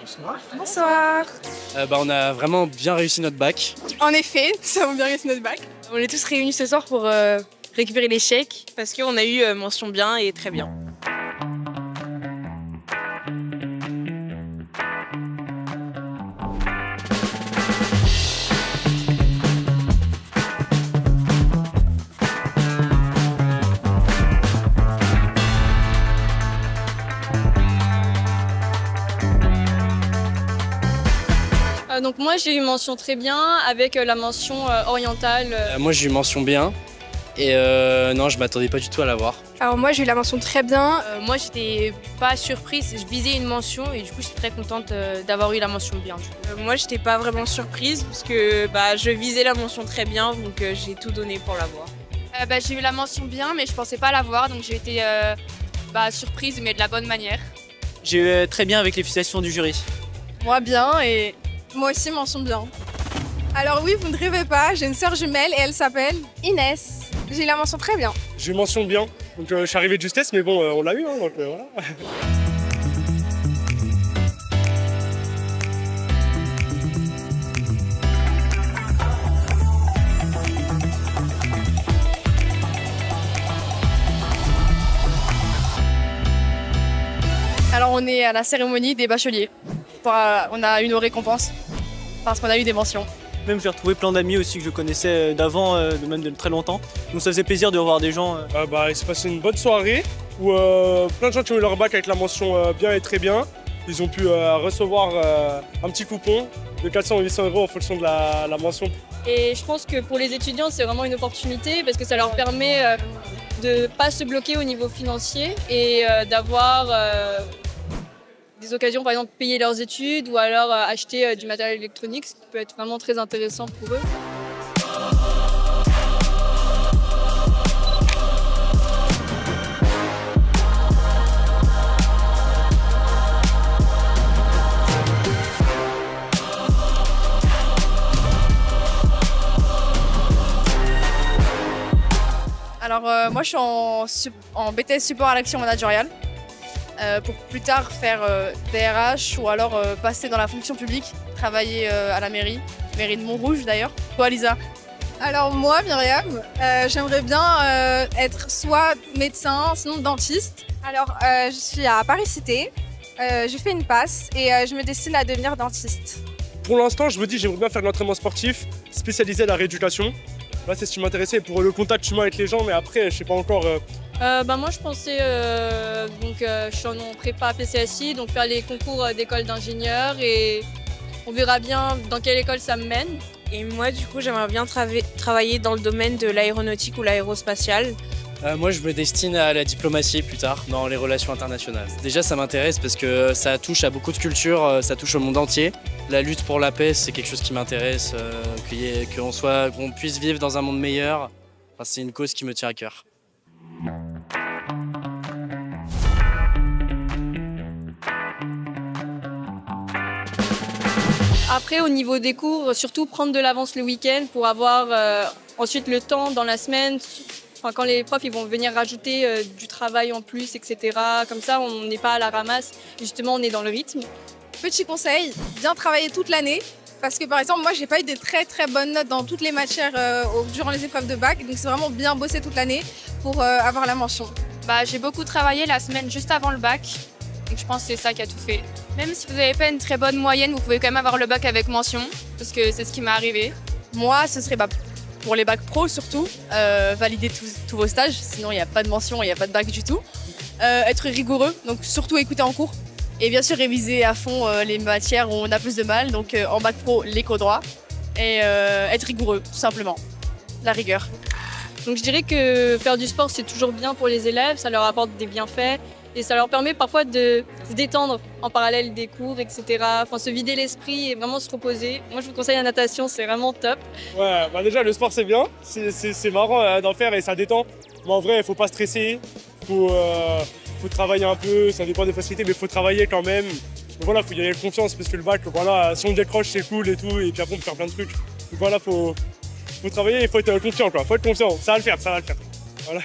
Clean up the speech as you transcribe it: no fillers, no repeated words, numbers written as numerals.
Bonsoir. Bonsoir. On a vraiment bien réussi notre bac. En effet, nous avons bien réussi notre bac. On est tous réunis ce soir pour récupérer les chèques parce qu'on a eu mention bien et très bien. Donc moi j'ai eu mention très bien avec la mention orientale. Moi j'ai eu mention bien et non je m'attendais pas du tout à l'avoir. Alors moi j'ai eu la mention très bien. Moi j'étais pas surprise, je visais une mention et du coup j'étais très contente d'avoir eu la mention bien. Moi j'étais pas vraiment surprise parce que je visais la mention très bien donc j'ai tout donné pour l'avoir. J'ai eu la mention bien mais je pensais pas l'avoir donc j'ai été surprise mais de la bonne manière. J'ai eu très bien avec les félicitations du jury. Moi bien et moi aussi mention bien. Alors oui, vous ne rêvez pas, j'ai une sœur jumelle et elle s'appelle Inès. J'ai eu la mention très bien. J'ai eu mention bien, donc je suis arrivé de justesse mais bon on l'a eu hein, donc voilà. Alors on est à la cérémonie des bacheliers. On a eu nos récompenses parce qu'on a eu des mentions. Même j'ai retrouvé plein d'amis aussi que je connaissais d'avant, même de très longtemps. Donc ça faisait plaisir de revoir des gens. Il s'est passé une bonne soirée où plein de gens qui ont eu leur bac avec la mention bien et très bien. Ils ont pu recevoir un petit coupon de 400 ou 800 € en fonction de la mention. Et je pense que pour les étudiants c'est vraiment une opportunité parce que ça leur permet de ne pas se bloquer au niveau financier et d'avoir des occasions, par exemple, payer leurs études ou alors acheter du matériel électronique, ce qui peut être vraiment très intéressant pour eux. Alors moi je suis en BTS support à l'action managériale. Pour plus tard faire DRH ou alors passer dans la fonction publique, travailler à la mairie de Montrouge d'ailleurs. Toi Lisa? Alors moi Myriam, j'aimerais bien être soit médecin, sinon dentiste. Alors je suis à Paris Cité, j'ai fait une passe et je me destine à devenir dentiste. Pour l'instant je me dis j'aimerais bien faire de l'entraînement sportif, spécialisé à la rééducation. Là c'est ce qui m'intéressait pour le contact humain avec les gens mais après je sais pas encore. Moi je pensais, je suis en prépa PCSI, donc faire les concours d'école d'ingénieur et on verra bien dans quelle école ça me mène. Et moi du coup j'aimerais bien travailler dans le domaine de l'aéronautique ou l'aérospatiale. Moi je me destine à la diplomatie plus tard, dans les relations internationales. Déjà ça m'intéresse parce que ça touche à beaucoup de cultures, ça touche au monde entier. La lutte pour la paix c'est quelque chose qui m'intéresse, qu'on puisse vivre dans un monde meilleur. Enfin, c'est une cause qui me tient à cœur. Après, au niveau des cours, surtout prendre de l'avance le week-end pour avoir ensuite le temps dans la semaine, quand les profs ils vont venir rajouter du travail en plus, etc. Comme ça, on n'est pas à la ramasse, justement, on est dans le rythme. Petit conseil, bien travailler toute l'année. Parce que par exemple, moi j'ai pas eu de très bonnes notes dans toutes les matières durant les épreuves de bac. Donc c'est vraiment bien bosser toute l'année pour avoir la mention. J'ai beaucoup travaillé la semaine juste avant le bac. Donc je pense que c'est ça qui a tout fait. Même si vous n'avez pas une très bonne moyenne, vous pouvez quand même avoir le bac avec mention. Parce que c'est ce qui m'est arrivé. Moi, ce serait pour les bacs pro surtout, valider tous vos stages. Sinon il n'y a pas de mention, il n'y a pas de bac du tout. Être rigoureux, donc surtout écouter en cours. Et bien sûr réviser à fond les matières où on a plus de mal, donc en bac pro, l'éco-droit. Et être rigoureux, tout simplement. La rigueur. Donc je dirais que faire du sport c'est toujours bien pour les élèves, ça leur apporte des bienfaits et ça leur permet parfois de se détendre en parallèle des cours, etc. Enfin se vider l'esprit et vraiment se reposer. Moi je vous conseille la natation, c'est vraiment top. Ouais, déjà le sport c'est bien, c'est marrant d'en faire et ça détend. Mais en vrai il faut pas stresser, faut travailler un peu, ça dépend des facilités mais il faut travailler quand même. Mais voilà, faut y aller avec confiance parce que le bac, voilà, si on décroche c'est cool et tout et puis après on peut faire plein de trucs. Donc voilà, faut travailler, il faut être confiant quoi, faut être confiant, ça va le faire, ça va le faire. Voilà.